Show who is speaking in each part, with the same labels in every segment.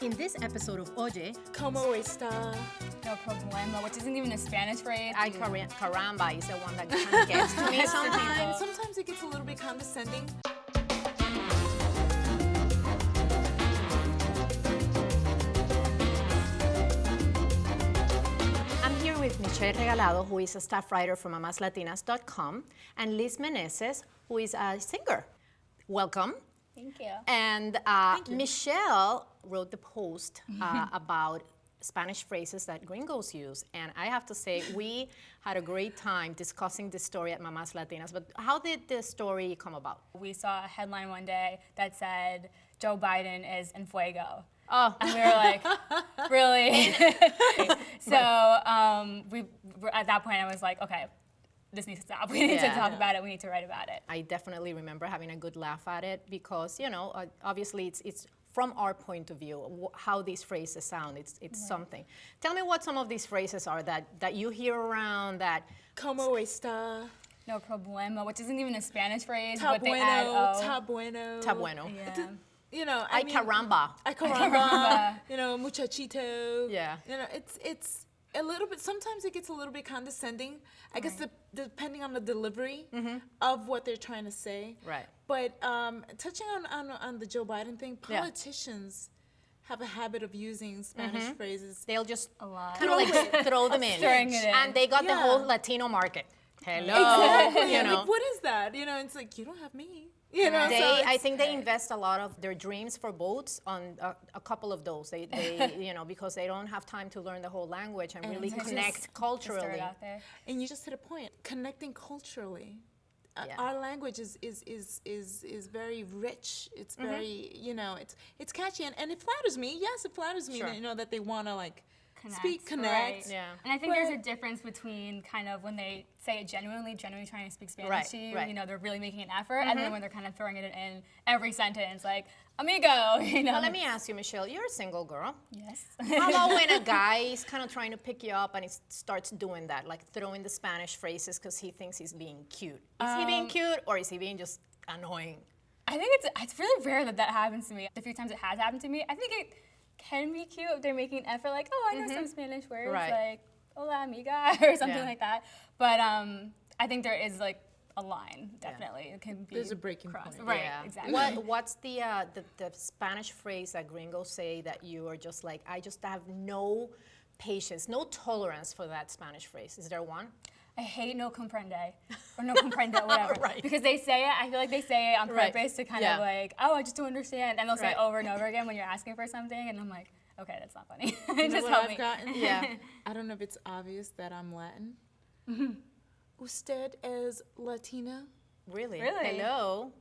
Speaker 1: In this episode of Oye,
Speaker 2: ¿Cómo está?
Speaker 3: No problema, which isn't even a Spanish phrase.
Speaker 1: ay caramba is the one that kind of gets to me sometimes.
Speaker 2: Sometimes it gets a little bit condescending.
Speaker 1: I'm here with Michelle Regalado, who is a staff writer from MamásLatinas.com, and Liz Meneses, who is a singer. Welcome.
Speaker 3: Thank you.
Speaker 1: And Michelle wrote the post about Spanish phrases that Gringos use. And I have to say, we had a great time discussing this story at Mamás Latinas. But how did the story come about?
Speaker 3: We saw a headline one day that said, Joe Biden is en fuego.
Speaker 1: Oh.
Speaker 3: And we were like, really? So we were, at that point, I was like, okay, this needs to stop. We need to talk about it. We need to write about it.
Speaker 1: I definitely remember having a good laugh at it because, you know, obviously it's from our point of view, how these phrases sound, it's something. Tell me what some of these phrases are that you hear around that...
Speaker 2: ¿Cómo está?
Speaker 3: No problema, which isn't even a Spanish phrase,
Speaker 2: Ta
Speaker 3: but they
Speaker 2: bueno,
Speaker 3: add O.
Speaker 2: ta bueno.
Speaker 1: Ta bueno.
Speaker 3: Yeah.
Speaker 2: You know,
Speaker 1: Ay caramba.
Speaker 2: Ay caramba. You know, muchachito.
Speaker 1: Yeah.
Speaker 2: You know, it's a little bit, sometimes it gets a little bit condescending. I guess depending on the delivery of what they're trying to say.
Speaker 1: Right.
Speaker 2: But touching on the Joe Biden thing, politicians have a habit of using Spanish phrases.
Speaker 1: They'll just
Speaker 3: A lot.
Speaker 1: kind of like throw them in.
Speaker 3: Throwing it in.
Speaker 1: And they got the
Speaker 2: Yeah.
Speaker 1: whole Latino market. Hello.
Speaker 2: Exactly.
Speaker 1: You
Speaker 2: I'm
Speaker 1: know.
Speaker 2: like, what is that? You know, it's like, you don't have me. You know,
Speaker 1: I think they invest a lot of their dreams for votes on a couple of those. They you know, because they don't have time to learn the whole language and really
Speaker 3: just
Speaker 1: connect
Speaker 3: Just
Speaker 1: culturally.
Speaker 3: throw it out there.
Speaker 2: And you just hit a point. Connecting culturally.
Speaker 1: Yeah.
Speaker 2: Our language is very rich. It's very, you know, it's catchy and it flatters me. Yes, it flatters me
Speaker 1: Sure.
Speaker 2: that, you know, that they want to like
Speaker 3: Connect,
Speaker 2: connect.
Speaker 3: right.
Speaker 1: Yeah.
Speaker 3: And I think there's a difference between kind of when they say it genuinely trying to speak Spanish
Speaker 1: Right,
Speaker 3: to you,
Speaker 1: right.
Speaker 3: you know, they're really making an effort, and then when they're kind of throwing it in every sentence, like, amigo, you know.
Speaker 1: Well, let me ask you, Michelle, you're a single girl.
Speaker 3: Yes.
Speaker 1: How about when a guy is kind of trying to pick you up and he starts doing that, like throwing the Spanish phrases because he thinks he's being cute? Is he being cute or is he being just annoying?
Speaker 3: I think it's really rare that happens to me. The few times it has happened to me, I think it can be cute if they're making an effort, like, oh, I know some Spanish words,
Speaker 1: Right.
Speaker 3: like, hola, amiga, or something
Speaker 1: Yeah.
Speaker 3: like that. But I think there is, like, a line, definitely. It can be
Speaker 2: There's a breaking
Speaker 3: crossed.
Speaker 2: point.
Speaker 3: Right,
Speaker 1: Yeah.
Speaker 3: exactly.
Speaker 1: What's the Spanish phrase that Gringos say that you are just like, I just have no patience, no tolerance for that Spanish phrase? Is there one?
Speaker 3: I hate no comprende, or no comprende, whatever.
Speaker 1: Right.
Speaker 3: Because they say it, I feel like they say it on
Speaker 1: Right.
Speaker 3: purpose to kind
Speaker 1: Yeah.
Speaker 3: of like, oh, I just don't understand. And they'll say
Speaker 1: Right.
Speaker 3: it over and over again when you're asking for something, and I'm like, okay, that's not funny.
Speaker 2: You know
Speaker 3: Just
Speaker 2: what
Speaker 3: help
Speaker 2: I've
Speaker 3: me.
Speaker 2: gotten?
Speaker 1: Yeah.
Speaker 2: I don't know if it's obvious that I'm Latin. Usted es Latina?
Speaker 1: Really?
Speaker 3: Really?
Speaker 1: Hello?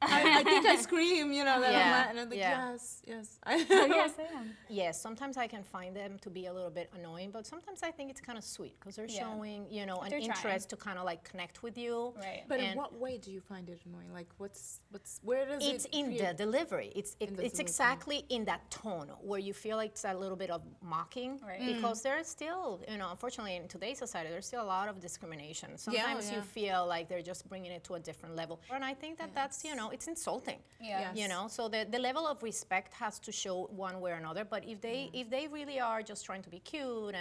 Speaker 2: I think I scream, you know, that
Speaker 1: Yeah,
Speaker 2: I'm Latin. I'm like,
Speaker 1: yeah.
Speaker 2: yes.
Speaker 3: Oh, yes, I am.
Speaker 1: Yes, sometimes I can find them to be a little bit annoying, but sometimes I think it's kind of sweet because they're
Speaker 3: Yeah.
Speaker 1: showing, you know, an
Speaker 3: They're trying.
Speaker 1: interest to kind of like connect with you.
Speaker 3: Right.
Speaker 2: But in
Speaker 1: And
Speaker 2: what way do you find it annoying? Like, where does
Speaker 1: It's
Speaker 2: it
Speaker 1: in the
Speaker 2: create-
Speaker 1: delivery. It's
Speaker 2: delivery.
Speaker 1: exactly in that tone where you feel like it's a little bit of mocking
Speaker 3: Right.
Speaker 1: because there's still, you know, unfortunately in today's society, there's still a lot of discrimination. Sometimes you
Speaker 2: yeah.
Speaker 1: feel like they're just bringing it to a different level. And I think that that's, you know, it's insulting.
Speaker 3: Yeah.
Speaker 2: Yes.
Speaker 1: You know, so the level of respect has to show one way or another. But if they really are just trying to be cute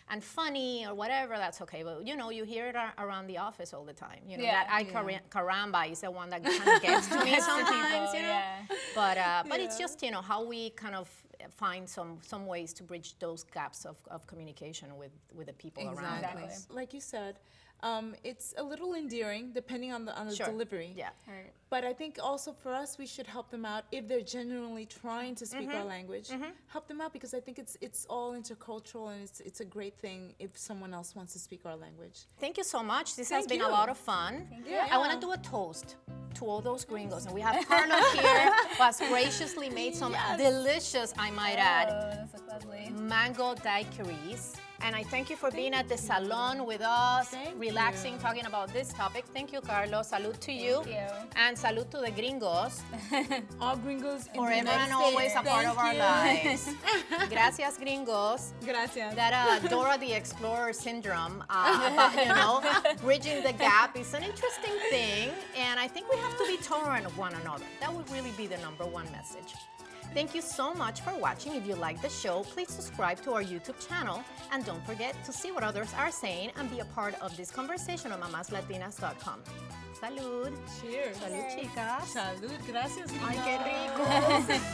Speaker 1: and funny or whatever, that's okay. But you know, you hear it around the office all the time. You know,
Speaker 3: Yeah.
Speaker 1: that ay caramba is the one that kind of gets to me sometimes. You know,
Speaker 3: Yeah.
Speaker 1: but it's just, you know, how we kind of find some ways to bridge those gaps of communication with the people around
Speaker 2: Exactly.
Speaker 1: us.
Speaker 2: Like you said, it's a little endearing depending on the
Speaker 1: Sure.
Speaker 2: delivery.
Speaker 1: Yeah.
Speaker 3: Right.
Speaker 2: But I think also for us, we should help them out if they're genuinely trying to speak our language. Help them out because I think it's all intercultural and it's a great thing if someone else wants to speak our language.
Speaker 1: Thank you so much. This has
Speaker 2: Thank
Speaker 1: been a
Speaker 2: you.
Speaker 1: lot of fun.
Speaker 2: you.
Speaker 1: I want to do a toast to all those Gringos. And we have Carlos here who has graciously made some delicious, I might add,
Speaker 3: Oh, those look lovely.
Speaker 1: mango daiquiris. And I thank you for being at the salon with us,
Speaker 2: Thank
Speaker 1: relaxing,
Speaker 2: you.
Speaker 1: talking about this topic. Thank you, Carlos. Salud to you.
Speaker 3: Thank you.
Speaker 1: And salud to the Gringos.
Speaker 2: All Gringos in the
Speaker 1: Forever
Speaker 2: United
Speaker 1: and always a
Speaker 2: States.
Speaker 1: part
Speaker 2: Thank
Speaker 1: of our
Speaker 2: you.
Speaker 1: lives. Gracias, Gringos.
Speaker 2: Gracias.
Speaker 1: That Dora the Explorer syndrome, about, you know, bridging the gap is an interesting thing, and I think we have to be tolerant of one another. That would really be the #1 message. Thank you so much for watching. If you like the show, please subscribe to our YouTube channel. And don't forget to see what others are saying and be a part of this conversation on MamásLatinas.com. Salud.
Speaker 2: Cheers.
Speaker 1: Salud, chicas.
Speaker 2: Salud. Gracias.
Speaker 1: Ay, qué rico.